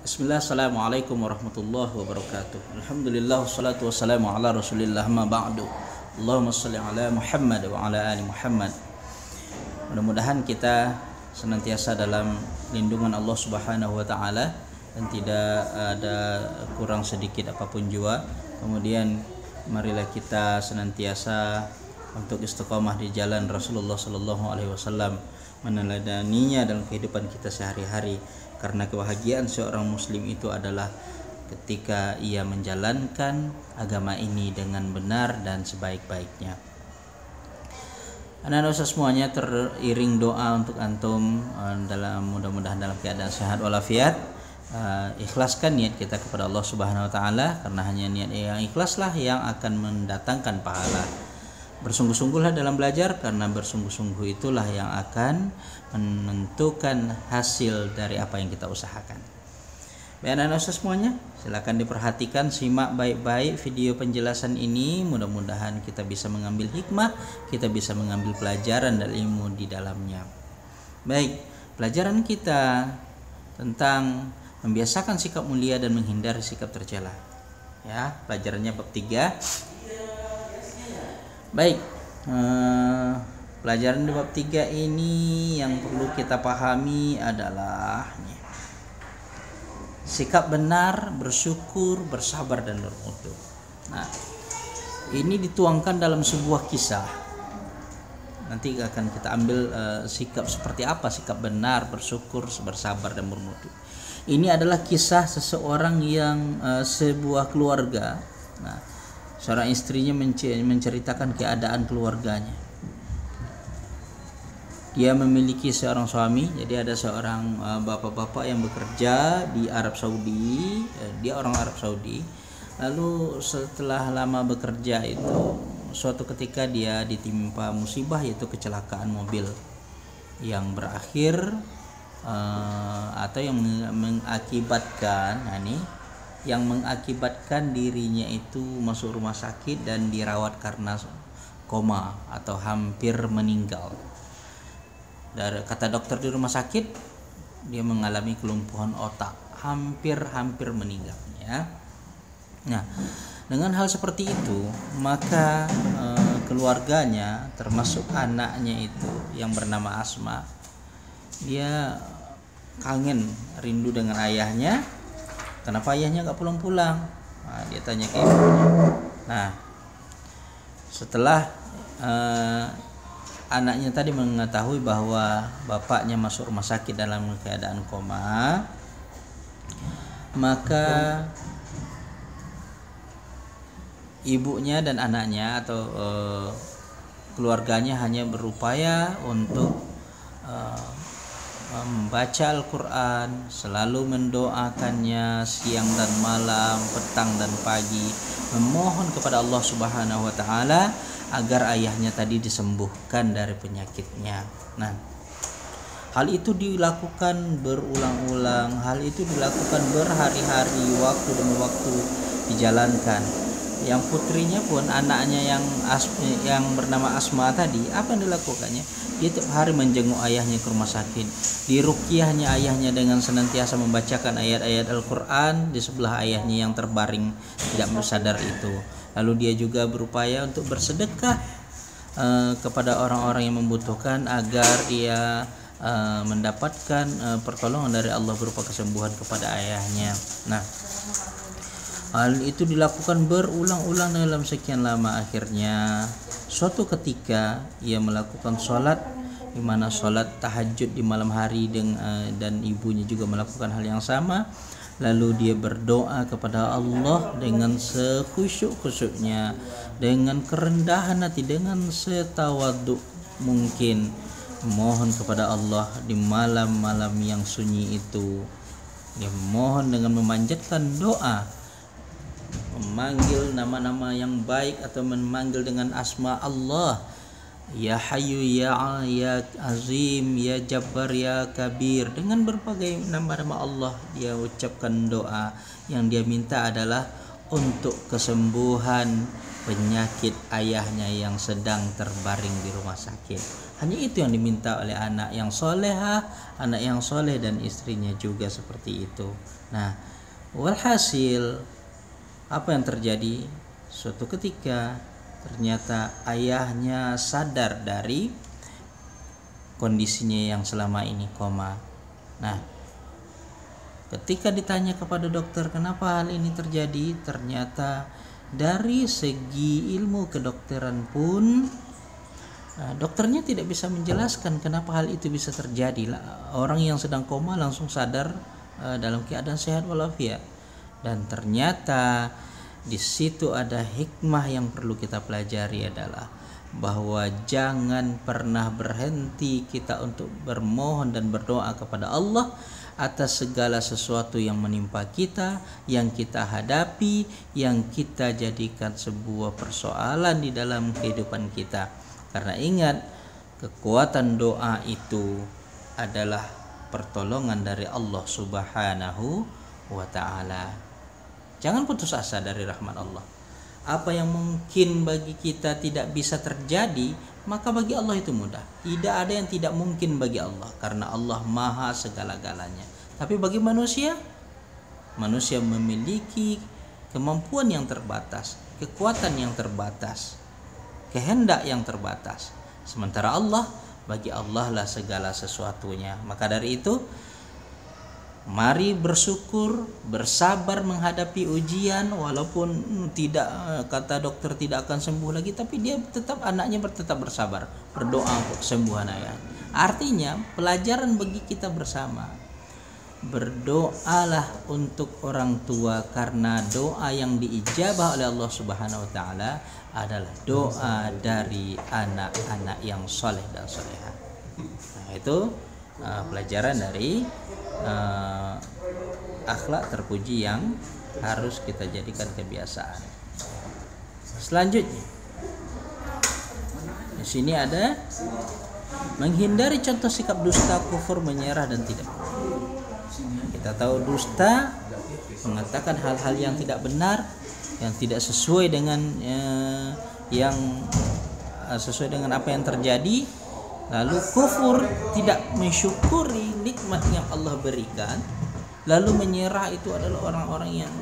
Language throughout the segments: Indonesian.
Bismillah, assalamualaikum warahmatullahi wabarakatuh. Alhamdulillah, wassalatu wassalamu ala rasulillah, ma ba'du. Allahumma salli ala Muhammad wa ala ali Muhammad. Mudah-mudahan kita senantiasa dalam lindungan Allah subhanahu wa ta'ala dan tidak ada kurang sedikit apapun jua. Kemudian marilah kita senantiasa untuk istiqamah di jalan Rasulullah sallallahu alaihi wasallam, meneladaninya dalam kehidupan kita sehari-hari. Karena kebahagiaan seorang muslim itu adalah ketika ia menjalankan agama ini dengan benar dan sebaik-baiknya. Anak-anak semuanya, teriring doa untuk antum dalam mudah-mudahan dalam keadaan sehat walafiat. Ikhlaskan niat kita kepada Allah Subhanahu wa taala, karena hanya niat yang ikhlaslah yang akan mendatangkan pahala. Bersungguh-sungguhlah dalam belajar, karena bersungguh-sungguh itulah yang akan menentukan hasil dari apa yang kita usahakan. Baik anak-anak semuanya, silakan diperhatikan, simak baik-baik video penjelasan ini. Mudah-mudahan kita bisa mengambil hikmah, kita bisa mengambil pelajaran dan ilmu di dalamnya. Baik, pelajaran kita tentang membiasakan sikap mulia dan menghindari sikap tercela. Ya, pelajarannya bab 3. Baik, pelajaran di bab 3 ini yang perlu kita pahami adalah sikap benar, bersyukur, bersabar, dan bermutu. Nah, ini dituangkan dalam sebuah kisah. Nanti akan kita ambil sikap seperti apa, sikap benar, bersyukur, bersabar, dan bermutu. Ini adalah kisah seseorang yang sebuah keluarga. Nah, seorang istrinya menceritakan keadaan keluarganya. Dia memiliki seorang suami, jadi ada seorang bapak-bapak yang bekerja di Arab Saudi. Dia orang Arab Saudi. Lalu setelah lama bekerja itu, suatu ketika dia ditimpa musibah, yaitu kecelakaan mobil yang berakhir atau yang mengakibatkan yang mengakibatkan dirinya itu masuk rumah sakit dan dirawat karena koma atau hampir meninggal. Dari kata dokter di rumah sakit, dia mengalami kelumpuhan otak, hampir meninggal ya. Nah, dengan hal seperti itu, maka keluarganya termasuk anaknya itu yang bernama Asma, dia kangen, rindu dengan ayahnya. Kenapa ayahnya nggak pulang-pulang? Nah, dia tanya ke ibunya. Nah, setelah anaknya tadi mengetahui bahwa bapaknya masuk rumah sakit dalam keadaan koma, maka ibunya dan anaknya atau keluarganya hanya berupaya untuk membaca Al-Quran, selalu mendoakannya siang dan malam, petang dan pagi, memohon kepada Allah Subhanahu wa taala agar ayahnya tadi disembuhkan dari penyakitnya. Nah, hal itu dilakukan berulang-ulang, hal itu dilakukan berhari-hari, waktu demi waktu dijalankan. Yang putrinya pun, anaknya yang bernama Asma tadi, apa yang dilakukannya? Dia tiap hari menjenguk ayahnya ke rumah sakit. Diruqyahnya ayahnya dengan senantiasa membacakan ayat-ayat Al-Quran di sebelah ayahnya yang terbaring tidak bersadar itu. Lalu dia juga berupaya untuk bersedekah kepada orang-orang yang membutuhkan agar dia mendapatkan pertolongan dari Allah berupa kesembuhan kepada ayahnya. Nah, hal itu dilakukan berulang-ulang dalam sekian lama. Akhirnya suatu ketika ia melakukan sholat, di mana sholat tahajud di malam hari dan ibunya juga melakukan hal yang sama. Lalu dia berdoa kepada Allah dengan sekhusyuk-khusyuknya, dengan kerendahan hati, dengan setawaduk mungkin, mohon kepada Allah di malam-malam yang sunyi itu. Dia mohon dengan memanjatkan doa, memanggil nama-nama yang baik atau memanggil dengan asma Allah, Ya Hayyu ya Azim, Ya Jabbar, Ya Kabir. Dengan berbagai nama-nama Allah dia ucapkan doa. Yang dia minta adalah untuk kesembuhan penyakit ayahnya yang sedang terbaring di rumah sakit. Hanya itu yang diminta oleh anak yang solehah, anak yang soleh, dan istrinya juga seperti itu. Nah, walhasil apa yang terjadi? Suatu ketika ternyata ayahnya sadar dari kondisinya yang selama ini koma. Nah, ketika ditanya kepada dokter kenapa hal ini terjadi, ternyata dari segi ilmu kedokteran pun dokternya tidak bisa menjelaskan kenapa hal itu bisa terjadi. Orang yang sedang koma langsung sadar dalam keadaan sehat walafiat. Dan ternyata di situ ada hikmah yang perlu kita pelajari, adalah bahwa jangan pernah berhenti kita untuk bermohon dan berdoa kepada Allah atas segala sesuatu yang menimpa kita, yang kita hadapi, yang kita jadikan sebuah persoalan di dalam kehidupan kita. Karena ingat, kekuatan doa itu adalah pertolongan dari Allah Subhanahu wa ta'ala. Jangan putus asa dari rahmat Allah. Apa yang mungkin bagi kita tidak bisa terjadi, maka bagi Allah itu mudah. Tidak ada yang tidak mungkin bagi Allah, karena Allah maha segala-galanya. Tapi bagi manusia, manusia memiliki kemampuan yang terbatas, kekuatan yang terbatas, kehendak yang terbatas. Sementara Allah, bagi Allah lah segala sesuatunya. Maka dari itu, mari bersyukur, bersabar menghadapi ujian, walaupun tidak, kata dokter tidak akan sembuh lagi, tapi dia tetap, anaknya tetap bersabar, berdoa untuk kesembuhan ayah. Artinya pelajaran bagi kita bersama, berdoalah untuk orang tua, karena doa yang diijabah oleh Allah Subhanahu wa ta'ala adalah doa dari anak-anak yang soleh dan solehah. Nah, itu pelajaran dari akhlak terpuji yang harus kita jadikan kebiasaan. Selanjutnya, di sini ada menghindari contoh sikap dusta, kufur, menyerah, dan tidak. Kita tahu dusta mengatakan hal-hal yang tidak benar, yang tidak sesuai dengan sesuai dengan apa yang terjadi. Lalu kufur, tidak mensyukuri nikmat yang Allah berikan. Lalu menyerah, itu adalah orang-orang yang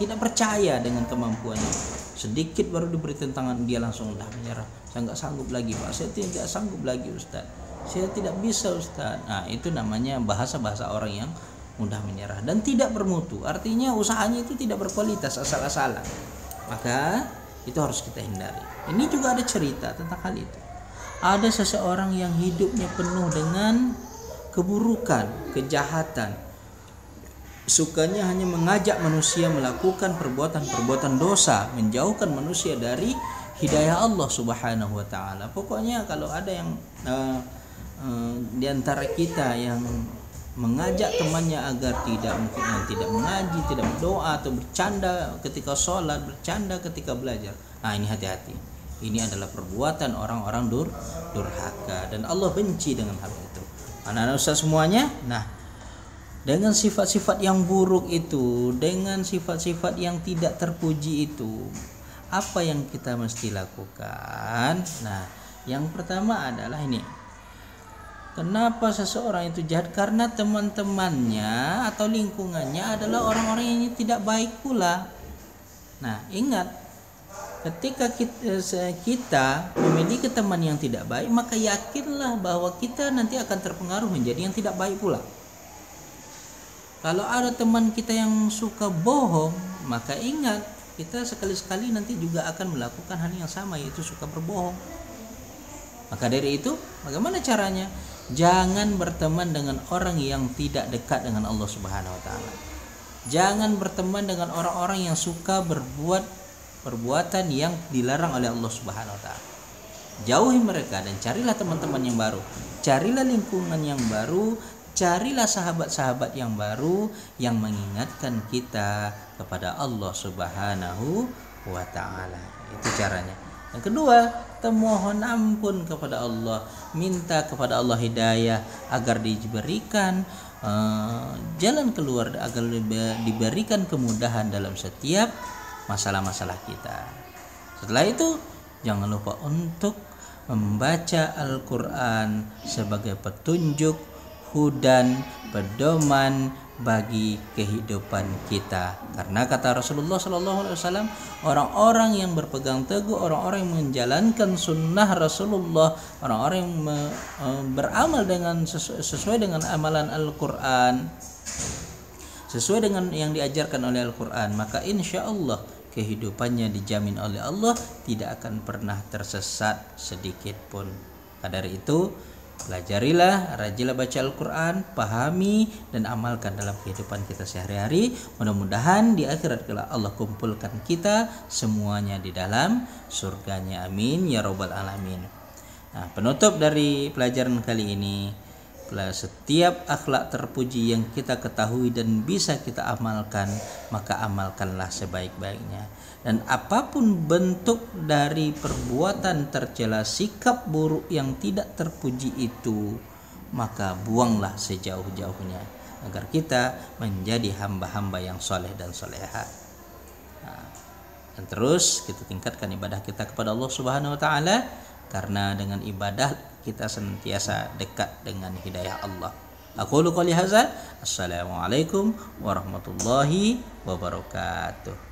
tidak percaya dengan kemampuannya. Sedikit baru diberi tentangan, dia langsung menyerah. Saya nggak sanggup lagi, Pak. Saya tidak sanggup lagi, Ustaz. Saya tidak bisa, Ustaz. Nah, itu namanya bahasa-bahasa orang yang mudah menyerah dan tidak bermutu. Artinya usahanya itu tidak berkualitas, asal-asalan. Maka itu harus kita hindari. Ini juga ada cerita tentang hal itu. Ada seseorang yang hidupnya penuh dengan keburukan, kejahatan. Sukanya hanya mengajak manusia melakukan perbuatan-perbuatan dosa, menjauhkan manusia dari hidayah Allah Subhanahu wa ta'ala. Pokoknya kalau ada yang di antara kita yang mengajak temannya agar tidak mengaji, tidak berdoa, atau bercanda ketika sholat, bercanda ketika belajar, nah ini hati-hati. Ini adalah perbuatan orang-orang durhaka, dan Allah benci dengan hal itu. Anak-anak Ustaz semuanya, nah dengan sifat-sifat yang buruk itu, dengan sifat-sifat yang tidak terpuji itu, apa yang kita mesti lakukan? Nah, yang pertama adalah ini. Kenapa seseorang itu jahat? Karena teman-temannya atau lingkungannya adalah orang-orang yang tidak baik pula. Nah, ingat, ketika kita memiliki teman yang tidak baik, maka yakinlah bahwa kita nanti akan terpengaruh menjadi yang tidak baik pula. Kalau ada teman kita yang suka bohong, maka ingat, kita sekali-sekali nanti juga akan melakukan hal yang sama, yaitu suka berbohong. Maka dari itu, bagaimana caranya? Jangan berteman dengan orang yang tidak dekat dengan Allah Subhanahu wa ta'ala. Jangan berteman dengan orang-orang yang suka berbuat perbuatan yang dilarang oleh Allah Subhanahu wa ta'ala. Jauhi mereka dan carilah teman-teman yang baru. Carilah lingkungan yang baru, carilah sahabat-sahabat yang baru yang mengingatkan kita kepada Allah Subhanahu wa ta'ala. Itu caranya. Yang kedua, mohon ampun kepada Allah, minta kepada Allah hidayah agar diberikan jalan keluar, agar diberikan kemudahan dalam setiap masalah-masalah kita. Setelah itu jangan lupa untuk membaca Al-Quran sebagai petunjuk, hudan, pedoman bagi kehidupan kita. Karena kata Rasulullah SAW, orang-orang yang berpegang teguh, orang-orang yang menjalankan sunnah Rasulullah, orang-orang yang beramal dengan sesuai dengan amalan Al-Quran, sesuai dengan yang diajarkan oleh Al-Quran, maka insya Allah kehidupannya dijamin oleh Allah, tidak akan pernah tersesat sedikit pun. Maka dari itu, pelajarilah, rajinlah baca Al-Quran, pahami dan amalkan dalam kehidupan kita sehari-hari. Mudah-mudahan di akhirat kelak Allah kumpulkan kita semuanya di dalam surganya. Amin ya rabbal alamin. Nah, penutup dari pelajaran kali ini, setiap akhlak terpuji yang kita ketahui dan bisa kita amalkan, maka amalkanlah sebaik-baiknya. Dan apapun bentuk dari perbuatan tercela, sikap buruk yang tidak terpuji itu, maka buanglah sejauh-jauhnya, agar kita menjadi hamba-hamba yang soleh dan soleha. Dan terus kita tingkatkan ibadah kita kepada Allah Subhanahu wa taala, karena dengan ibadah kita senantiasa dekat dengan hidayah Allah. Aqulu qouli hadza, assalamualaikum warahmatullahi wabarakatuh.